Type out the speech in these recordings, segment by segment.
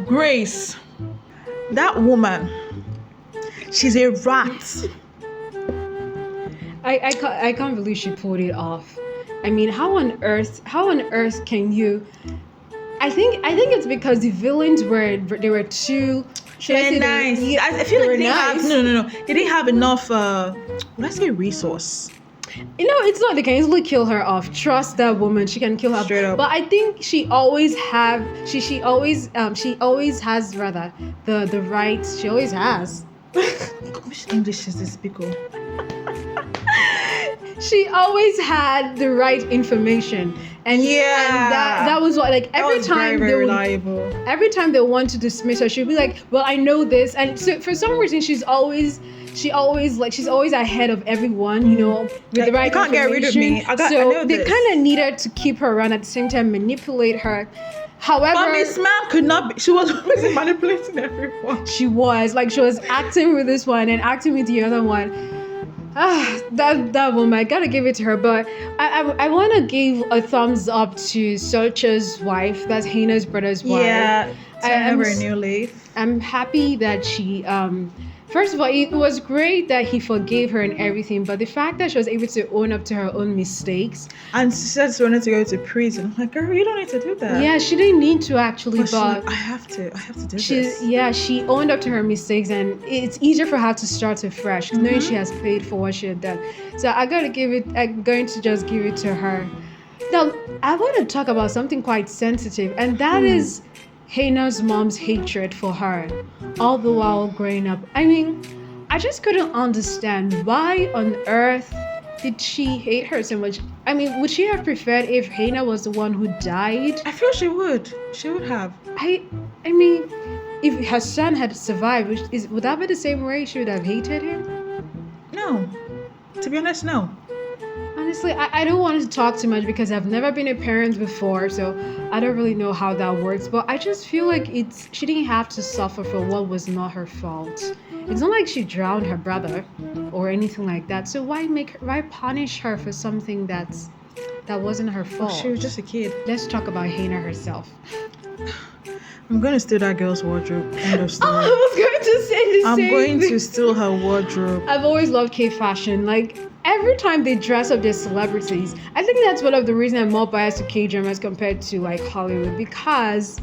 Grace, that woman, she's a rat. I can't believe she pulled it off. I mean, how on earth can you? I think it's because the villains were too. Should I say They're nice. yeah, I feel they like were they didn't have nice. no. They didn't have enough. Let's say resource. It's not. They can easily kill her off. Trust that woman. She can kill her. Straight up. But I think she always has rather the right. She always has. Which English is this, Pico? She always had the right information. And that was what, like, every time very reliable. every time they want to dismiss her, she'll be like, well, I know this. And so for some reason she's always ahead of everyone, with the right You can't get rid of me. information. I So know they this. kind of needed to keep her around, at the same time manipulate her. However, But Miss Ma'am could not be, she was always manipulating everyone. she was acting with this one and acting with the other one. That woman, I gotta give it to her. But I want to give a thumbs up to Seocha's wife. That's Hae-in's brother's wife. Yeah, I'm never a new leaf. I'm happy that she first of all, it was great that he forgave her and everything, but the fact that she was able to own up to her own mistakes. And she said she wanted to go to prison. I'm like, girl, you don't need to do that. Yeah, she didn't need to actually, But she's like, I have to do this. She owned up to her mistakes, and it's easier for her to start afresh, knowing she has paid for what she had done. So I'm going to just give it to her. Now, I want to talk about something quite sensitive, and that is Hae-in's mom's hatred for her all the while growing up. I mean, I just couldn't understand why on earth did she hate her so much. I mean, would she have preferred if Hae-in was the one who died? I feel she would. She would have. I mean, if her son had survived, would that be the same way she would have hated him? No. To be honest, no. Honestly, I don't want to talk too much because I've never been a parent before, so I don't really know how that works. But I just feel like she didn't have to suffer for what was not her fault. It's not like she drowned her brother or anything like that. So why punish her for something that wasn't her fault? She was just a kid. Let's talk about Hae-in herself. I'm going to steal that girl's wardrobe. End of story. I was going to say the I'm same going thing. to steal her wardrobe. I've always loved K-fashion. Like, every time they dress up their celebrities, I think that's one of the reasons I'm more biased to K-dramas compared to, like, Hollywood. Because,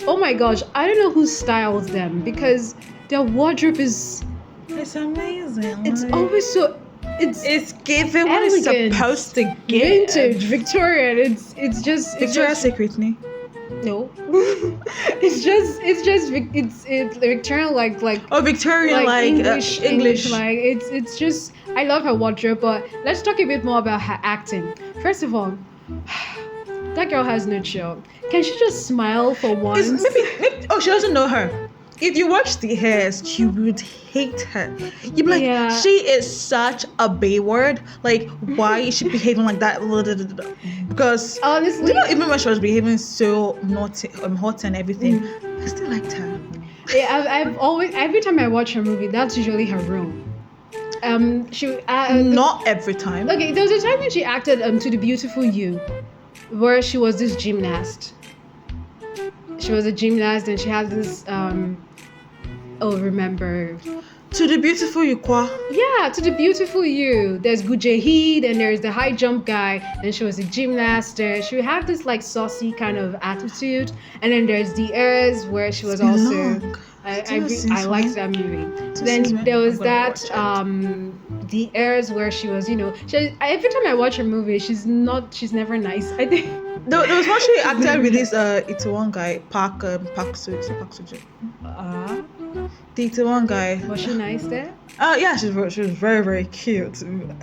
oh my gosh, I don't know who styles them. Because their wardrobe is... It's amazing. It's always so... It's given what it's elegant, supposed to give. vintage, Victorian. It's just... Victoria's Secret, ne? No. it's Victorian, like Oh, Victorian, like English. like it's just, I love her wardrobe. But let's talk a bit more about her acting. First of all, that girl has no chill. Can she just smile for once? Maybe, she doesn't know her. If you watch the hairs, you would hate her. You'd be like, Yeah. she is such a B-word. Like, why is she behaving like that? Because Honestly, even when she was behaving so naughty, hot and everything, I still liked her. yeah, I've always, every time I watch her movie, that's usually her role. She Not every time. Okay, there was a time when she acted To the Beautiful You, where she was this gymnast. She was a gymnast, and she had this remember. To the Beautiful You, kwa. Yeah, To the Beautiful You. There's Gujaheed, and there's the high jump guy, and she was a gymnast. She had this like saucy kind of attitude, and then there's The Heirs, where she was also. Long. I liked that movie. Then there was that The Heirs, where she was, every time I watch her movie, she's never nice. I think. There was one she acted with this it's one guy, Park Soo-hyun. The Itaewon guy. Was she nice there? Yeah, she was very, very cute.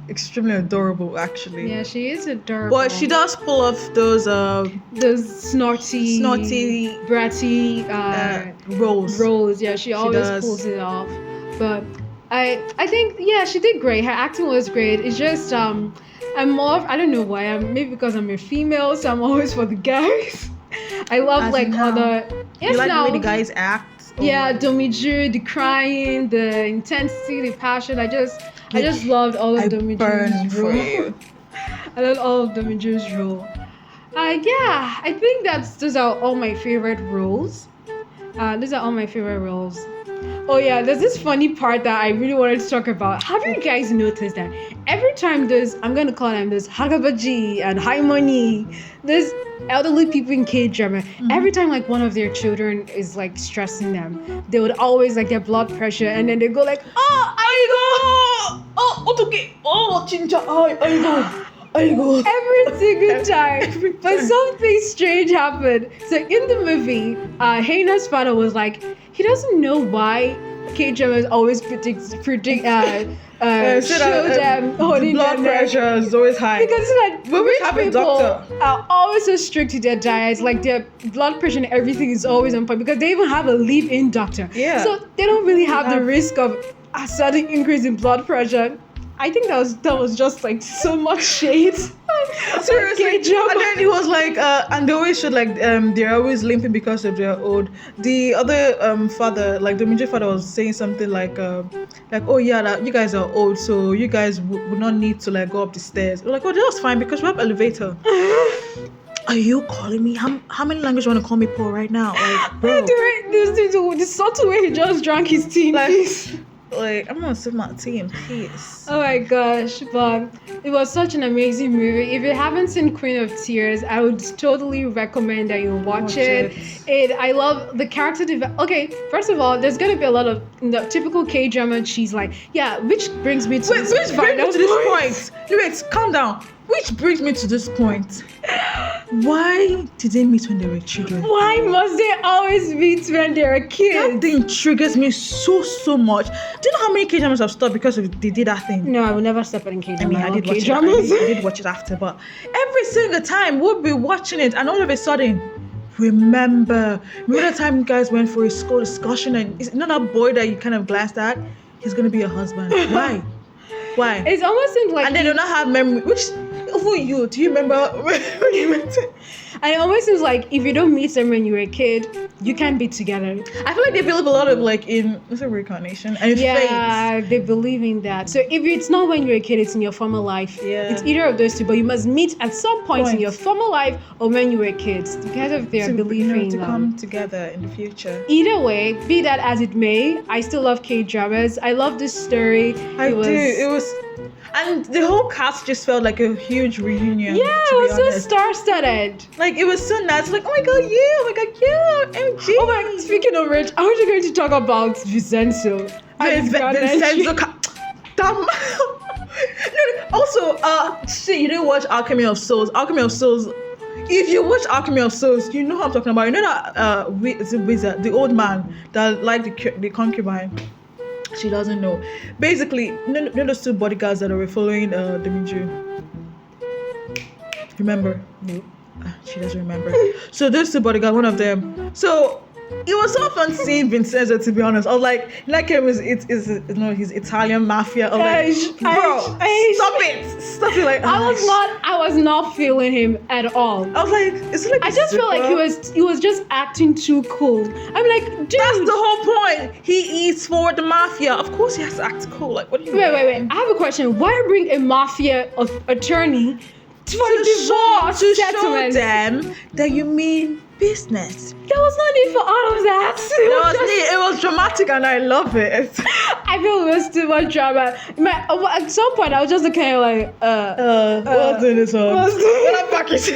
Extremely adorable, actually. Yeah, she is adorable. But she does pull off those snotty, bratty roles. Yeah, she always does. pulls it off. But I think, yeah, she did great. Her acting was great. It's just I'm more I don't know why. Maybe because I'm a female, so I'm always for the guys. I love As like in how? other. Yes, You like now. the way the guys act? Or- Yeah, Domiju, the crying, the intensity, the passion. I just loved all of I burn Domiju's for role. you. I loved all of Domiju's role. Yeah, I think those are all my favorite roles. These are all my favorite roles. Oh yeah, there's this funny part that I really wanted to talk about. Have you guys noticed that every time there's, I'm gonna call them this Hagabaji and High Money, there's elderly people in K-drama, every time like one of their children is like stressing them, they would always like their blood pressure, and then they go like, oh, chincha, I go. every single time. But something strange happened. So in the movie, Hae-in's father was like, he doesn't know why K-dramas always show them holding blood their neck. pressure is always high. Because it's like But we rich have a people doctor. are always so strict to their diets, like their blood pressure and everything is always on point because they even have a live-in doctor. Yeah. So they don't really have the risk of a sudden increase in blood pressure. I think that was just like so much shade. Seriously, K-drama. and then it was like, and they always should like, they're always limping because of their old. The other father, like the major father, was saying something like, oh yeah, that you guys are old, so you guys would not need to like go up the stairs. We're like, oh, that's fine because we have elevator. Are you calling me? How many languages you want to call me poor right now? Like, bro, The subtle way he just drank his tea. like I'm gonna sip my tea in peace. Oh my gosh, but it was such an amazing movie. If you haven't seen Queen of Tears, I would totally recommend that you watch it. I love the character development. Okay, first of all, there's gonna be a lot of typical K-drama. She's like, yeah, which brings me to Which brings me to this point. Wait, calm down. Which brings me to this point. Why did they meet when they were children? Why must they always meet when they're kids? That thing triggers me so much. Do you know how many K-dramas have stopped because they did that thing? No, I will never step in K-drama. I mean, I did watch K-dramas. it. I did watch it after, but every single time we'll be watching it, and all of a sudden, remember the time you guys went for a school discussion, and is not that boy that you kind of glanced at? He's gonna be your husband. Why? Why? It's almost seems like And they do not have memory. Which for you? Do you remember when you went? And it almost seems like if you don't meet them when you were a kid, you can't be together. I feel like they believe a lot of like in reincarnation and fate. They believe in that. So if it's not when you're a kid, it's in your former life. Yeah. It's either of those two, but you must meet at some point in your former life or when you were kids, because of their belief in to come together in the future. Either way, be that as it may, I still love K-dramas. I love this story. It was, and the whole cast just felt like a huge reunion. Yeah, it was so star-studded. Like it was so nice. Like, oh my god, MG. Oh my, speaking of which, aren't you going to talk about Vincenzo? Vincenzo. Also, see, you didn't watch Alchemy of Souls. Alchemy of Souls. If you watch Alchemy of Souls, you know what I'm talking about. You know that wizard, the old man that liked the concubine. She doesn't know. Basically, you know those two bodyguards that were following Demiju? Remember? No. She doesn't remember. So those two bodyguards, one of them. So it was so fun seeing Vincenzo, to be honest. I was like, like him is his Italian mafia. I was like, bro, stop it. Like, I was not feeling him at all. I was like, it's like I just felt like he was just acting too cool. I'm like, dude, that's the whole point. He is for the mafia. Of course, he has to act cool. Like, what do you? Wait. I have a question. Why bring a mafia attorney to divorce to settlement? show them that you mean business. There was no need for all of that. It was dramatic, and I love it. I feel it was too much drama. At some point, I was just looking at like, what's in this one? What a package.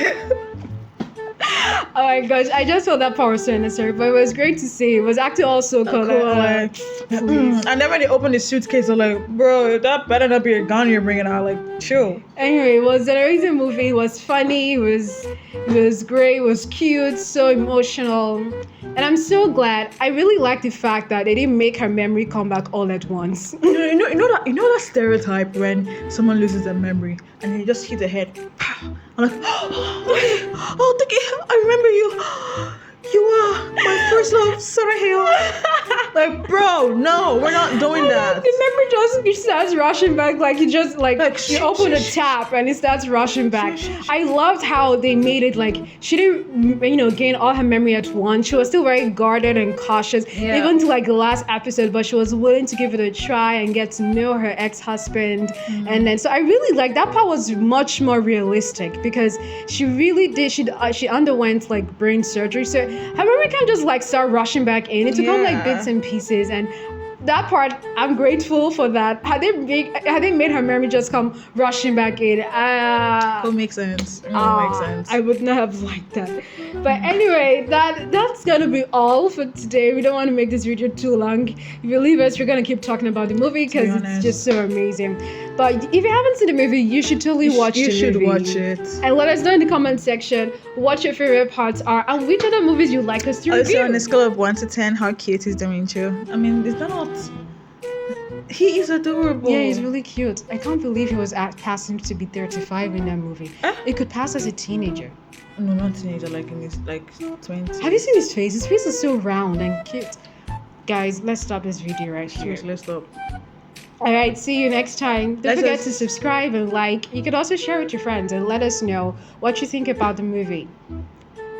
Oh my gosh, I just felt that part was so unnecessary, but it was great to see. It was actually also cool. And then when they opened the suitcase, I'm like, bro, that better not be a gun you're bringing out. Like, chill. Anyway, it was an amazing movie. It was funny. It was great. It was cute. So emotional. And I'm so glad. I really like the fact that they didn't make her memory come back all at once. You know that stereotype when someone loses their memory and they just hit the head. I'm like, oh, I remember you. You are my first love, Soo-hyun. Like, bro, no, we're not doing that. Remember, just he starts rushing back like he just like you Shh, open a shh, shh. tap and he starts rushing back. Shh, shh, shh. I loved how they made it like she didn't gain all her memory at once. She was still very guarded and cautious, Yeah. even to like the last episode. But she was willing to give it a try and get to know her ex-husband. And then so I really like that part was much more realistic because she really did. She underwent like brain surgery, so her memory can't just like start rushing back in. It took on like bits and pieces and. That part, I'm grateful for that. Had they made her memory just come rushing back in, It makes sense. It makes sense. I would not have liked that. But anyway, that's gonna be all for today. We don't want to make this video too long. If you leave us, we're gonna keep talking about the movie because it's just so amazing. But if you haven't seen the movie, you should totally watch the movie. You should watch it. And let us know in the comment section what your favorite parts are and which other movies you'd like us to review. Also, on a scale of 1 to 10, how cute is Demincho? I mean, it's not. He is adorable. Yeah, he's really cute. I can't believe he was passing to be 35 in that movie. It could pass as a teenager. No, not teenager, like in his 20s. Have you seen his face? His face is so round and cute. Guys, let's stop this video right here. Seriously, let's stop. Alright, see you next time. Don't forget to subscribe and like. You can also share with your friends and let us know what you think about the movie.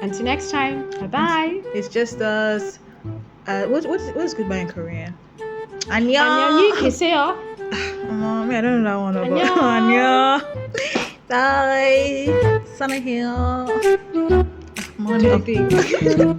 Until next time, bye-bye. It's just us. What's goodbye in Korean? 안녕. 안녕. 계세요. I don't know that one. 안녕. 안녕. Bye. Sana here. Money.